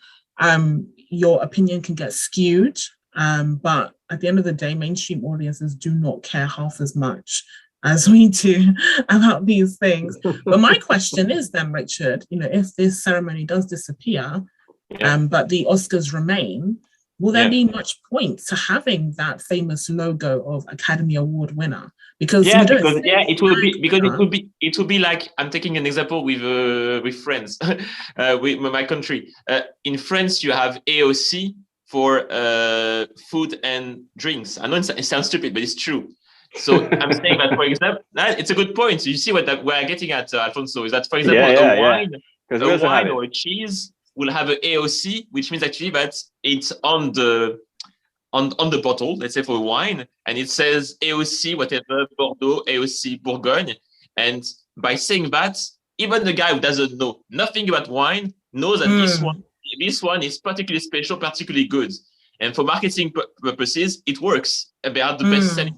your opinion can get skewed. But at the end of the day, mainstream audiences do not care half as much as we do about these things. But my question is then, Richard, if this ceremony does disappear, but the Oscars remain, will there be much point to having that famous logo of Academy Award winner? Because it will be like, I'm taking an example with France, with my country. In France, you have AOC for food and drinks. I know it sounds stupid, but it's true. So I'm saying that, for example, it's a good point. So you see what we're getting at, Alfonso, is that, for example, a wine or a cheese will have an AOC, which means actually that it's on the bottle, let's say for wine, and it says AOC whatever, Bordeaux, AOC Bourgogne. And by saying that, even the guy who doesn't know nothing about wine knows that this one is particularly special, particularly good. And for marketing purposes, it works. They are the best selling.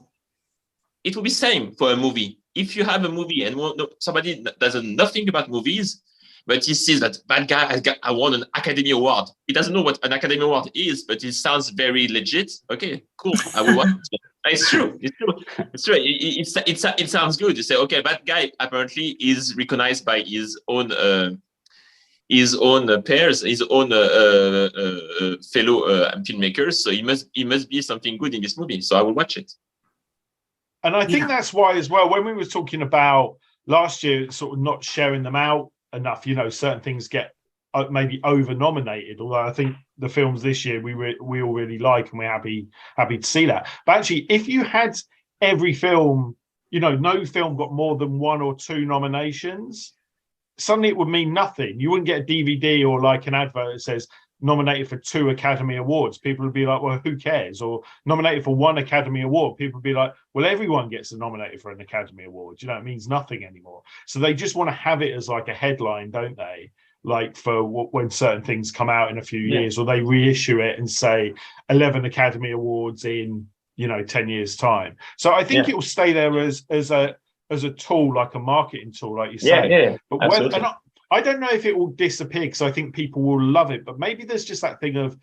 It will be same for a movie. If you have a movie and somebody doesn't know nothing about movies, but he sees that guy I won an Academy Award. He doesn't know what an Academy Award is, but it sounds very legit. Okay, cool. I will watch it. It's true. It sounds good. You say, okay, that guy apparently is recognized by his own peers, his own fellow filmmakers. So he must be something good in this movie. So I will watch it. And I think that's why as well, when we were talking about last year, sort of not sharing them out enough, certain things get maybe over nominated, although I think the films this year we all really like, and we're happy to see that. But actually, if you had every film, no film got more than 1 or 2 nominations, suddenly it would mean nothing. You wouldn't get a DVD or like an advert that says nominated for 2 Academy Awards. People would be like, well, who cares? Or nominated for 1 Academy Award. People would be like, well, everyone gets nominated for an Academy Award. It means nothing anymore. So they just want to have it as like a headline, don't they? Like for when certain things come out in a few years, or they reissue it and say 11 Academy Awards in, 10 years time. So I think it will stay there as a tool, like a marketing tool, like you say. But I don't know if it will disappear, because I think people will love it. But maybe there's just that thing of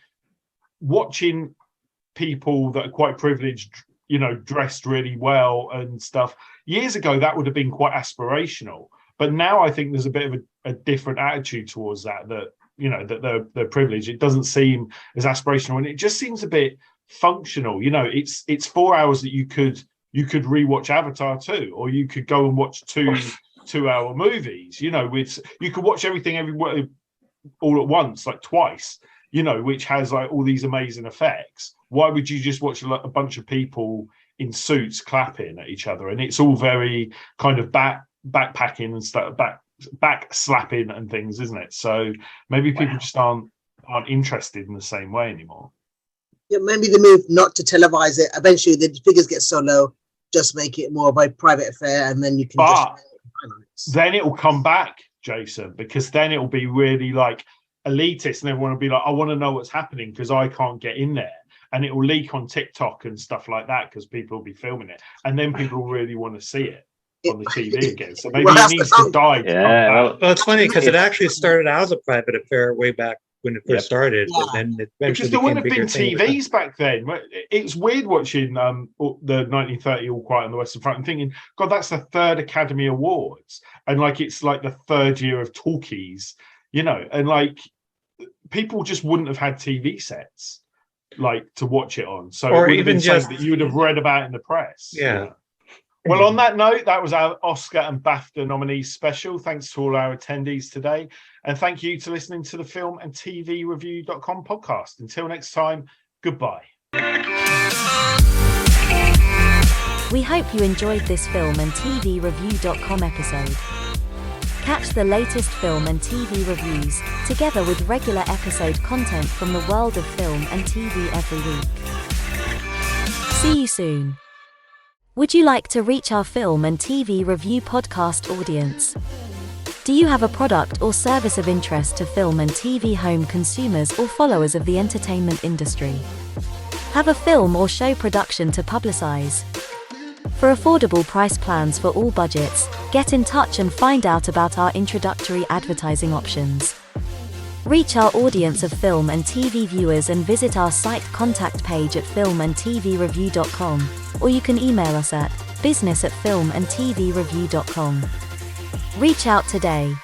watching people that are quite privileged, dressed really well and stuff. Years ago, that would have been quite aspirational. But now I think there's a bit of a different attitude towards that that they're privileged. It doesn't seem as aspirational, and it just seems a bit functional. It's 4 hours that you could rewatch Avatar 2, or you could go and watch 2-hour movies, which you could watch everything everywhere all at once, like twice, which has like all these amazing effects. Why would you just watch a bunch of people in suits clapping at each other? And it's all very kind of backpacking and stuff, back slapping and things, isn't it? So maybe people just aren't interested in the same way anymore. Yeah, maybe the move not to televise it. Eventually, the figures get so low. just make it more of a private affair, and then you can But just then it will come back, Jason, because then it will be really like elitist, and everyone will be like, I want to know what's happening because I can't get in there. And it will leak on TikTok and stuff like that because people will be filming it, and then people will really want to see it on the TV again. So maybe it needs to die. Well, it's funny because it actually started out as a private affair way back when it first started, and then it eventually because there wouldn't have been thing. TVs back then. It's weird watching the 1930 All Quiet on the Western Front and thinking, God, that's the third Academy Awards, and like it's like the third year of talkies, you know, and like people just wouldn't have had TV sets like to watch it on. So or it would have even been just something that you would have read about in the press. Yeah. Well, on that note, that was our Oscar and BAFTA nominees special. Thanks to all our attendees today. And thank you to listening to the Film and TV Review.com podcast. Until next time, goodbye. We hope you enjoyed this Film and TV Review.com episode. Catch the latest film and TV reviews, together with regular episode content from the world of film and TV every week. See you soon. Would you like to reach our film and TV review podcast audience? Do you have a product or service of interest to film and TV home consumers or followers of the entertainment industry? Have a film or show production to publicize? For affordable price plans for all budgets, get in touch and find out about our introductory advertising options. Reach our audience of film and TV viewers and visit our site contact page at filmandtvreview.com, or you can email us at business@filmandtvreview.com. Reach out today.